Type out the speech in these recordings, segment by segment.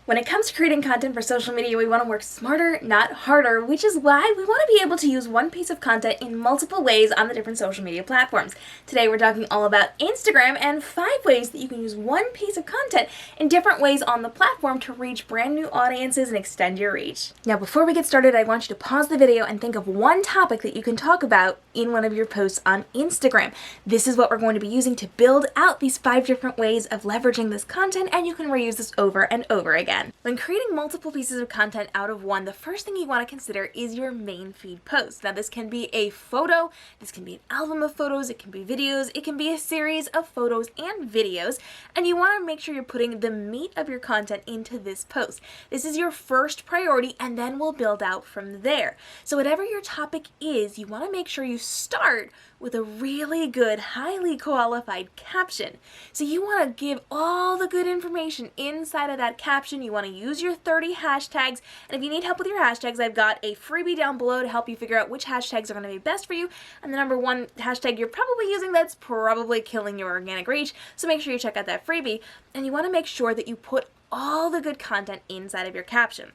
When it comes to creating content for social media, we want to work smarter, not harder, which is why we want to be able to use one piece of content in multiple ways on the different social media platforms. Today we're talking all about Instagram and 5 ways that you can use one piece of content in different ways on the platform to reach brand new audiences and extend your reach. Now before we get started, I want you to pause the video and think of one topic that you can talk about in one of your posts on Instagram. This is what we're going to be using to build out these 5 different ways of leveraging this content, and you can reuse this over and over again. When creating multiple pieces of content out of one, the first thing you want to consider is your main feed post. Now this can be a photo, this can be an album of photos, it can be videos, it can be a series of photos and videos, and you want to make sure you're putting the meat of your content into this post. This is your first priority, and then we'll build out from there. So whatever your topic is, you want to make sure you start with a really good, highly qualified caption. So you want to give all the good information inside of that caption. You want to use your 30 hashtags, and if you need help with your hashtags, I've got a freebie down below to help you figure out which hashtags are going to be best for you, and the number 1 hashtag you're probably using that's probably killing your organic reach, so make sure you check out that freebie, and you want to make sure that you put all the good content inside of your caption.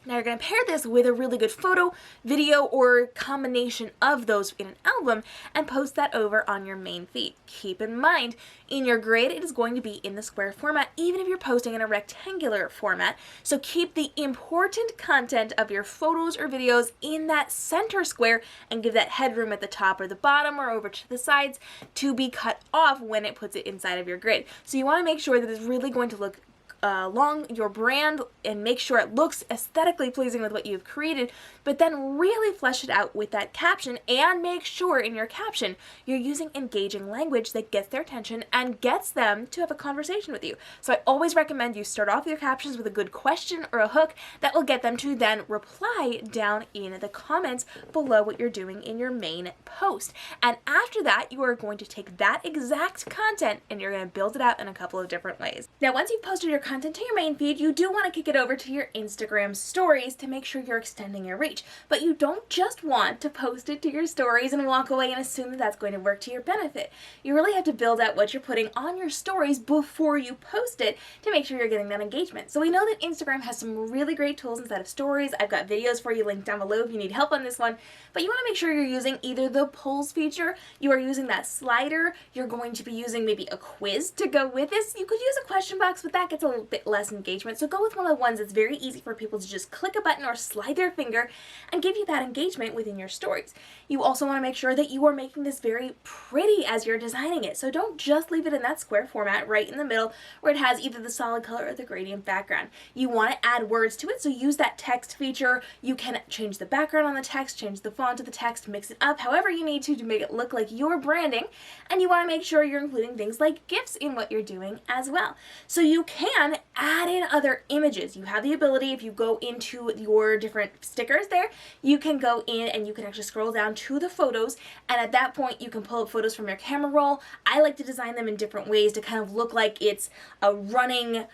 Now you're going to pair this with a really good photo, video, or combination of those in an album and post that over on your main feed. Keep in mind, in your grid it is going to be in the square format even if you're posting in a rectangular format, so keep the important content of your photos or videos in that center square and give that headroom at the top or the bottom or over to the sides to be cut off when it puts it inside of your grid. So you want to make sure that it's really going to look along your brand and make sure it looks aesthetically pleasing with what you've created, but then really flesh it out with that caption, and make sure in your caption you're using engaging language that gets their attention and gets them to have a conversation with you. So I always recommend you start off your captions with a good question or a hook that will get them to then reply down in the comments below what you're doing in your main post. And after that, you are going to take that exact content and you're going to build it out in a couple of different ways. Now once you've posted your content to your main feed, you do want to kick it over to your Instagram stories to make sure you're extending your reach. But you don't just want to post it to your stories and walk away and assume that that's going to work to your benefit. You really have to build out what you're putting on your stories before you post it to make sure you're getting that engagement. So we know that Instagram has some really great tools inside of stories. I've got videos for you linked down below if you need help on this one. But you want to make sure you're using either the polls feature, you are using that slider, you're going to be using maybe a quiz to go with this. You could use a question box, but that gets a little bit less engagement. So go with one of the ones that's very easy for people to just click a button or slide their finger and give you that engagement within your stories. You also want to make sure that you are making this very pretty as you're designing it. So don't just leave it in that square format right in the middle where it has either the solid color or the gradient background. You want to add words to it, so use that text feature. You can change the background on the text, change the font of the text, mix it up however you need to make it look like your branding, and you want to make sure you're including things like GIFs in what you're doing as well. So you can add in other images. You have the ability, if you go into your different stickers there, you can go in and you can actually scroll down to the photos, and at that point you can pull up photos from your camera roll. I like to design them in different ways to kind of look like it's a running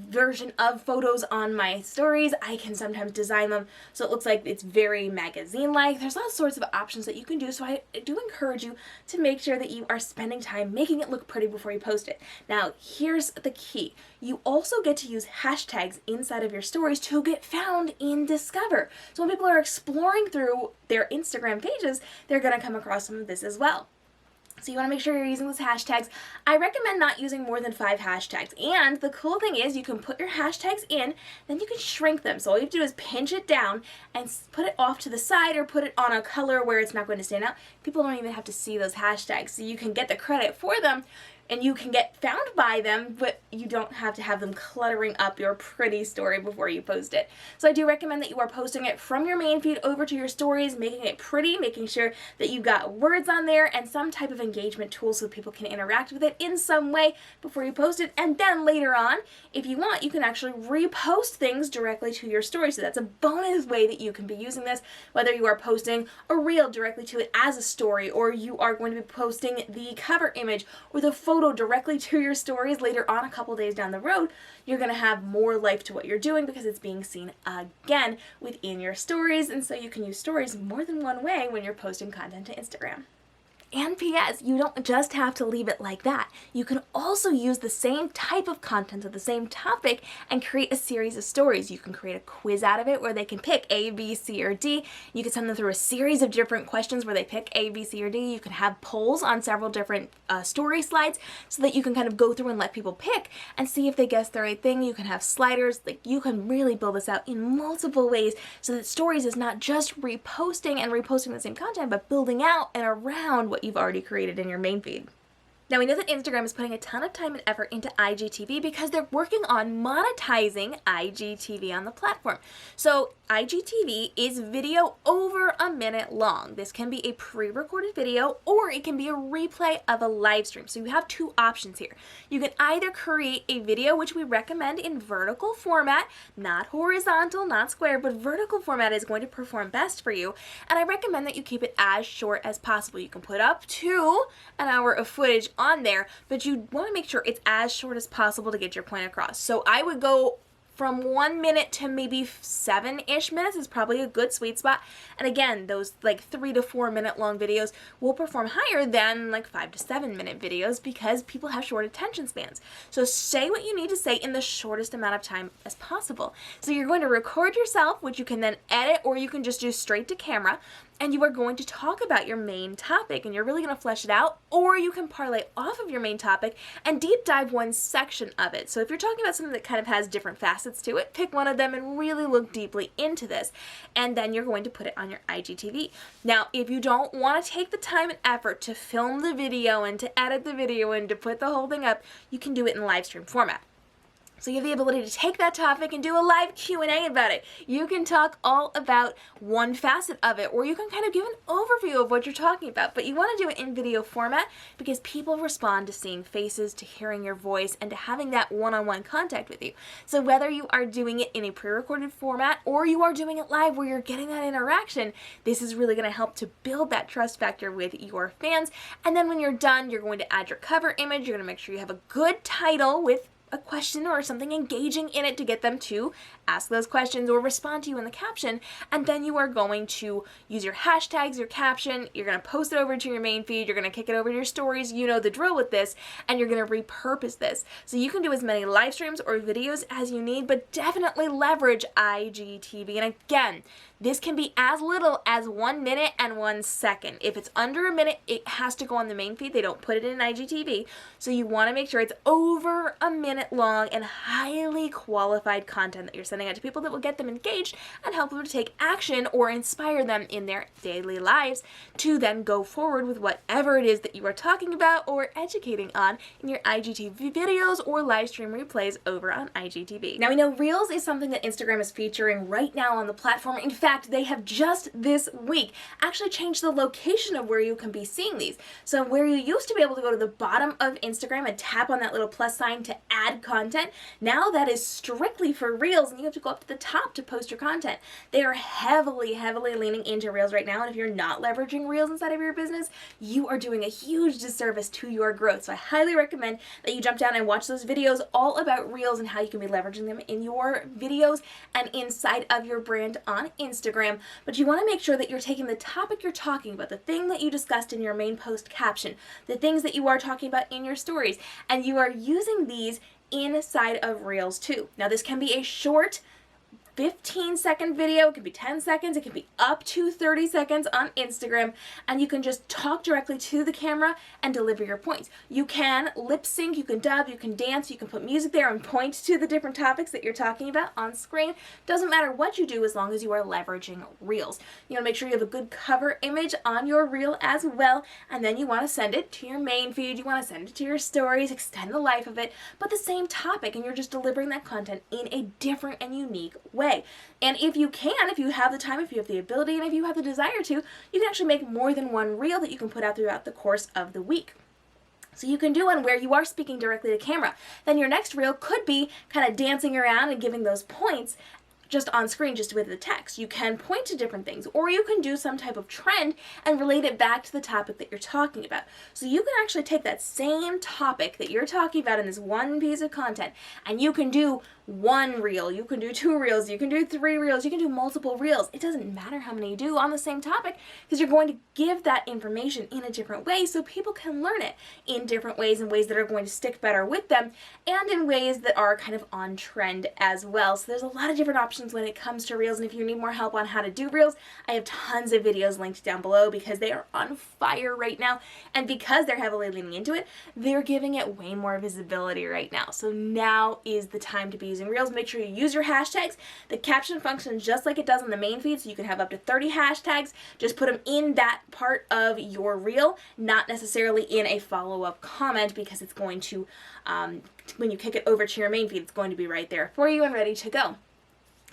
version of photos on my stories. I can sometimes design them so it looks like it's very magazine-like. There's all sorts of options that you can do, so I do encourage you to make sure that you are spending time making it look pretty before you post it. Now here's the key. You also get to use hashtags inside of your stories to get found in Discover. So when people are exploring through their Instagram pages, they're going to come across some of this as well. So you want to make sure you're using those hashtags. I recommend not using more than 5 hashtags. And the cool thing is you can put your hashtags in, then you can shrink them. So all you have to do is pinch it down and put it off to the side or put it on a color where it's not going to stand out. People don't even have to see those hashtags, so you can get the credit for them and you can get found by them, but you don't have to have them cluttering up your pretty story before you post it. So I do recommend that you are posting it from your main feed over to your stories, making it pretty, making sure that you've got words on there and some type of engagement tool so people can interact with it in some way before you post it. And then later on, if you want, you can actually repost things directly to your story. So that's a bonus way that you can be using this, whether you are posting a reel directly to it as a story, or you are going to be posting the cover image or the photo directly to your stories later on a couple days down the road. You're going to have more life to what you're doing because it's being seen again within your stories, and so you can use stories more than one way when you're posting content to Instagram. And P.S., you don't just have to leave it like that. You can also use the same type of content of the same topic and create a series of stories. You can create a quiz out of it where they can pick A, B, C, or D. You can send them through a series of different questions where they pick A, B, C, or D. You can have polls on several different story slides so that you can kind of go through and let people pick and see if they guess the right thing. You can have sliders. Like, you can really build this out in multiple ways so that stories is not just reposting and reposting the same content, but building out and around what you've already created in your main feed. Now, we know that Instagram is putting a ton of time and effort into IGTV because they're working on monetizing IGTV on the platform. So IGTV is video over a minute long. This can be a pre-recorded video or it can be a replay of a live stream. So you have two options here. You can either create a video, which we recommend in vertical format, not horizontal, not square, but vertical format is going to perform best for you. And I recommend that you keep it as short as possible. You can put up to an hour of footage on there, but you want to make sure it's as short as possible to get your point across. So I would go from 1 minute to maybe 7-ish minutes is probably a good sweet spot. And again, those like 3 to 4 minute long videos will perform higher than like 5 to 7 minute videos because people have short attention spans. So say what you need to say in the shortest amount of time as possible. So you're going to record yourself, which you can then edit, or you can just do straight to camera. And you are going to talk about your main topic and you're really going to flesh it out, or you can parlay off of your main topic and deep dive one section of it. So if you're talking about something that kind of has different facets to it, pick one of them and really look deeply into this. And then you're going to put it on your IGTV. Now, if you don't want to take the time and effort to film the video and to edit the video and to put the whole thing up, you can do it in live stream format. So you have the ability to take that topic and do a live Q&A about it. You can talk all about one facet of it, or you can kind of give an overview of what you're talking about. But you want to do it in video format because people respond to seeing faces, to hearing your voice, and to having that one-on-one contact with you. So whether you are doing it in a pre-recorded format or you are doing it live where you're getting that interaction, this is really going to help to build that trust factor with your fans. And then when you're done, you're going to add your cover image. You're going to make sure you have a good title with a question or something engaging in it to get them to ask those questions or respond to you in the caption. And then you are going to use your hashtags, your caption, you're going to post it over to your main feed, you're going to kick it over to your stories, you know the drill with this, and you're going to repurpose this. So you can do as many live streams or videos as you need, but definitely leverage IGTV. And again, this can be as little as 1 minute and 1 second. If it's under a minute, it has to go on the main feed. They don't put it in IGTV. So you want to make sure it's over a minute long and highly qualified content that you're sending out to people that will get them engaged and help them to take action or inspire them in their daily lives to then go forward with whatever it is that you are talking about or educating on in your IGTV videos or live stream replays over on IGTV. Now, we know Reels is something that Instagram is featuring right now on the platform. In fact, they have just this week actually changed the location of where you can be seeing these. So where you used to be able to go to the bottom of Instagram and tap on that little plus sign to add content, now that is strictly for Reels and you have to go up to the top to post your content. They are heavily leaning into Reels right now, and if you're not leveraging Reels inside of your business, you are doing a huge disservice to your growth. So I highly recommend that you jump down and watch those videos all about Reels and how you can be leveraging them in your videos and inside of your brand on Instagram. But you want to make sure that you're taking the topic you're talking about, the thing that you discussed in your main post caption, the things that you are talking about in your stories, and you are using these inside of Reels too. Now, this can be a short 15-second video, it can be 10 seconds, it can be up to 30 seconds on Instagram, and you can just talk directly to the camera and deliver your points. You can lip sync, you can dub, you can dance, you can put music there and point to the different topics that you're talking about on screen. Doesn't matter what you do as long as you are leveraging Reels. You want to make sure you have a good cover image on your Reel as well, and then you want to send it to your main feed, you want to send it to your stories, extend the life of it, but the same topic, and you're just delivering that content in a different and unique way. And if you can, if you have the time, if you have the ability, and if you have the desire to, you can actually make more than one reel that you can put out throughout the course of the week. So you can do one where you are speaking directly to camera. Then your next reel could be kind of dancing around and giving those points just on screen, just with the text. You can point to different things, or you can do some type of trend and relate it back to the topic that you're talking about. So you can actually take that same topic that you're talking about in this one piece of content, and you can do one reel, you can do 2 reels, you can do 3 reels, you can do multiple reels. It doesn't matter how many you do on the same topic, because you're going to give that information in a different way so people can learn it in different ways, in ways that are going to stick better with them, and in ways that are kind of on trend as well. So there's a lot of different options when it comes to reels, and if you need more help on how to do reels, I have tons of videos linked down below because they are on fire right now, and because they're heavily leaning into it, they're giving it way more visibility right now. So now is the time to be using reels. Make sure you use your hashtags. The caption functions just like it does on the main feed, so you can have up to 30 hashtags. Just put them in that part of your reel, not necessarily in a follow-up comment, because it's going to, when you kick it over to your main feed, it's going to be right there for you and ready to go.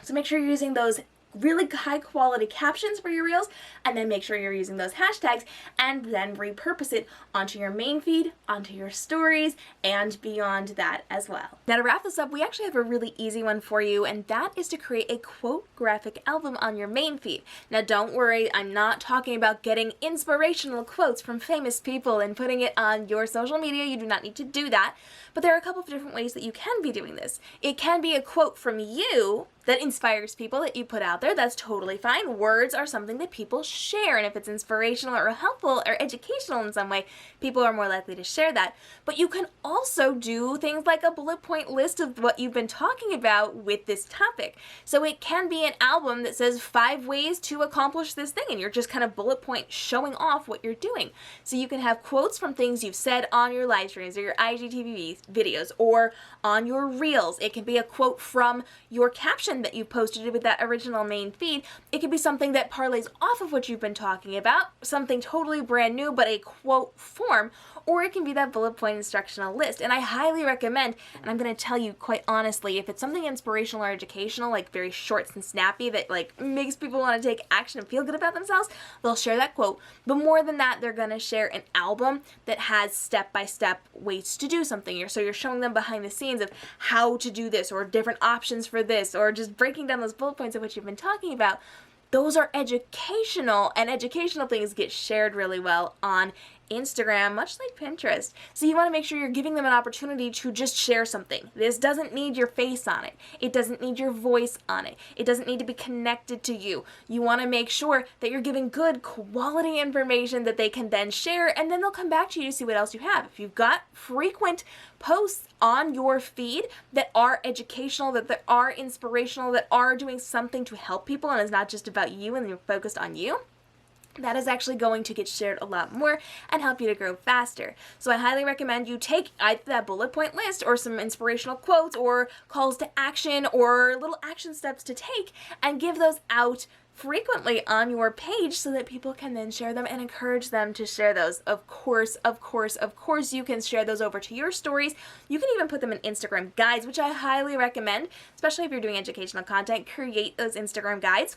So make sure you're using those really high quality captions for your reels, and then make sure you're using those hashtags, and then repurpose it onto your main feed, onto your stories, and beyond that as well. Now to wrap this up, we actually have a really easy one for you, and that is to create a quote graphic album on your main feed. Now don't worry, I'm not talking about getting inspirational quotes from famous people and putting it on your social media. You do not need to do that, but there are a couple of different ways that you can be doing this. It can be a quote from you that inspires people that you put out there. That's totally fine. Words are something that people share, and if it's inspirational or helpful or educational in some way, people are more likely to share that. But you can also do things like a bullet point list of what you've been talking about with this topic. So it can be an album that says 5 ways to accomplish this thing, and you're just kind of bullet point showing off what you're doing. So you can have quotes from things you've said on your live streams or your IGTV videos or on your reels. It can be a quote from your caption that you posted with that original main feed. It could be something that parlays off of what you've been talking about, something totally brand new but a quote form, or it can be that bullet point instructional list. And I highly recommend, and I'm going to tell you quite honestly, if it's something inspirational or educational, like very short and snappy that like makes people want to take action and feel good about themselves, they'll share that quote. But more than that, they're going to share an album that has step-by-step ways to do something. So you're showing them behind the scenes of how to do this, or different options for this, or just breaking down those bullet points of what you've been talking about. Those are educational, and educational things get shared really well on Instagram, much like Pinterest. So you want to make sure you're giving them an opportunity to just share something. This doesn't need your face on it. It doesn't need your voice on it. It doesn't need to be connected to you. You want to make sure that you're giving good quality information that they can then share, and then they'll come back to you to see what else you have. If you've got frequent posts on your feed that are educational, that are inspirational, that are doing something to help people, and it's not just about you and you're focused on you, that is actually going to get shared a lot more and help you to grow faster. So I highly recommend you take either that bullet point list or some inspirational quotes or calls to action or little action steps to take and give those out frequently on your page so that people can then share them and encourage them to share those. Of course, you can share those over to your stories. You can even put them in Instagram guides, which I highly recommend, especially if you're doing educational content. Create those Instagram guides.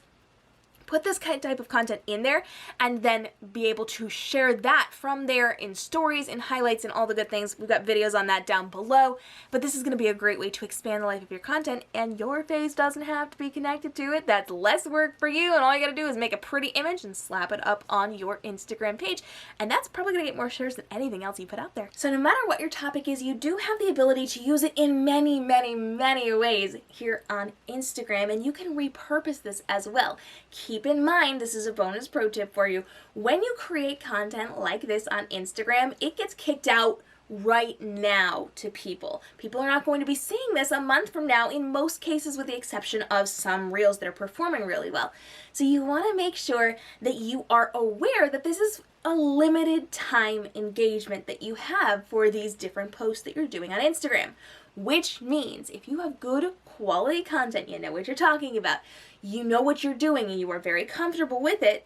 Put this type of content in there, and then be able to share that from there in stories and highlights and all the good things. We've got videos on that down below, but this is going to be a great way to expand the life of your content, and your face doesn't have to be connected to it. That's less work for you, and all you got to do is make a pretty image and slap it up on your Instagram page, and that's probably going to get more shares than anything else you put out there. So no matter what your topic is, you do have the ability to use it in many, many, many ways here on Instagram, and you can repurpose this as well. Keep in mind, this is a bonus pro tip for you. When you create content like this on Instagram, it gets kicked out right now to people. People are not going to be seeing this a month from now in most cases, with the exception of some reels that are performing really well. So you want to make sure that you are aware that this is a limited time engagement that you have for these different posts that you're doing on Instagram. Which means if you have good quality content, you know what you're talking about, you know what you're doing, and you are very comfortable with it,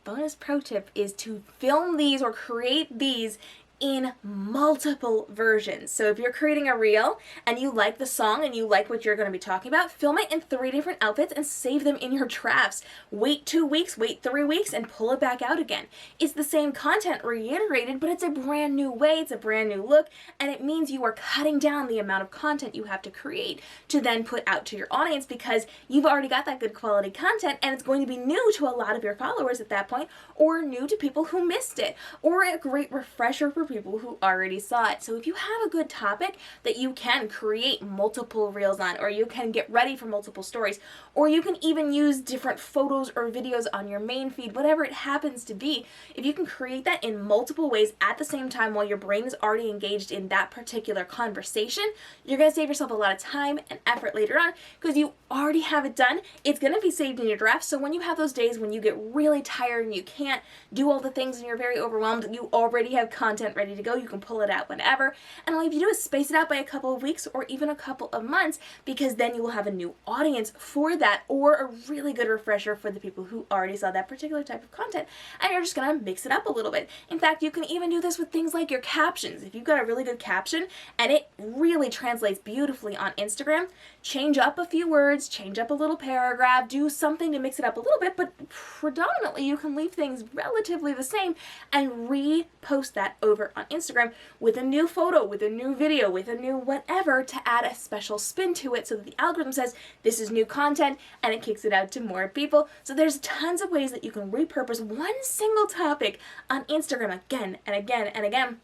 bonus pro tip is to film these or create these in multiple versions. So if you're creating a reel and you like the song and you like what you're going to be talking about, film it in 3 different outfits and save them in your drafts. Wait 2 weeks, wait 3 weeks, and pull it back out again. It's the same content reiterated, but it's a brand new way, it's a brand new look, and it means you are cutting down the amount of content you have to create to then put out to your audience, because you've already got that good quality content, and it's going to be new to a lot of your followers at that point, or new to people who missed it, or a great refresher for for people who already saw it. So if you have a good topic that you can create multiple reels on, or you can get ready for multiple stories, or you can even use different photos or videos on your main feed, whatever it happens to be, if you can create that in multiple ways at the same time while your brain is already engaged in that particular conversation, you're going to save yourself a lot of time and effort later on because you already have it done. It's going to be saved in your draft, so when you have those days when you get really tired and you can't do all the things and you're very overwhelmed, you already have content ready to go. You can pull it out whenever, and all you have to do is space it out by a couple of weeks or even a couple of months, because then you will have a new audience for that, or a really good refresher for the people who already saw that particular type of content, and you're just going to mix it up a little bit. In fact, you can even do this with things like your captions. If you've got a really good caption and it really translates beautifully on Instagram, change up a few words, change up a little paragraph, do something to mix it up a little bit, but predominantly you can leave things relatively the same and repost that over on Instagram with a new photo, with a new video, with a new whatever, to add a special spin to it so that the algorithm says this is new content and it kicks it out to more people. So there's tons of ways that you can repurpose one single topic on Instagram again and again and again.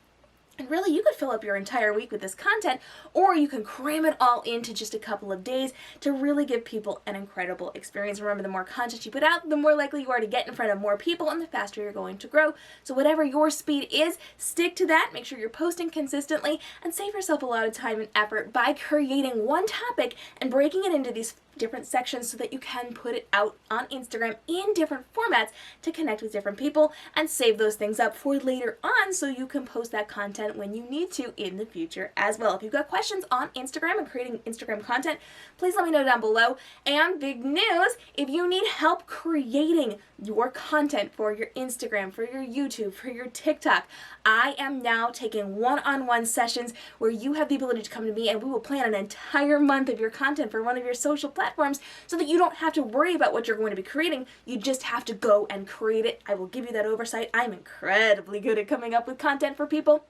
And really, you could fill up your entire week with this content, or you can cram it all into just a couple of days to really give people an incredible experience. Remember, the more content you put out, the more likely you are to get in front of more people and the faster you're going to grow. So whatever your speed is, stick to that. Make sure you're posting consistently and save yourself a lot of time and effort by creating one topic and breaking it into these different sections so that you can put it out on Instagram in different formats to connect with different people and save those things up for later on so you can post that content when you need to in the future as well. If you've got questions on Instagram and creating Instagram content, please let me know down below. And big news, if you need help creating your content for your Instagram, for your YouTube, for your TikTok, I am now taking one-on-one sessions where you have the ability to come to me and we will plan an entire month of your content for one of your social platforms so that you don't have to worry about what you're going to be creating. You just have to go and create it. I will give you that oversight. I'm incredibly good at coming up with content for people.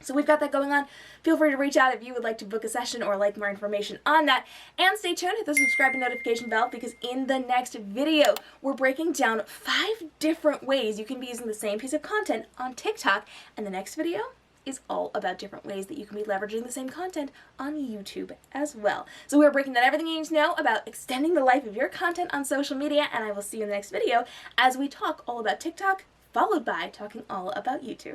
So we've got that going on. Feel free to reach out if you would like to book a session or like more information on that. And stay tuned, hit the subscribe and notification bell, because in the next video, we're breaking down 5 different ways you can be using the same piece of content on TikTok. And the next video is all about different ways that you can be leveraging the same content on YouTube as well. So we're breaking down everything you need to know about extending the life of your content on social media, and I will see you in the next video as we talk all about TikTok, followed by talking all about YouTube.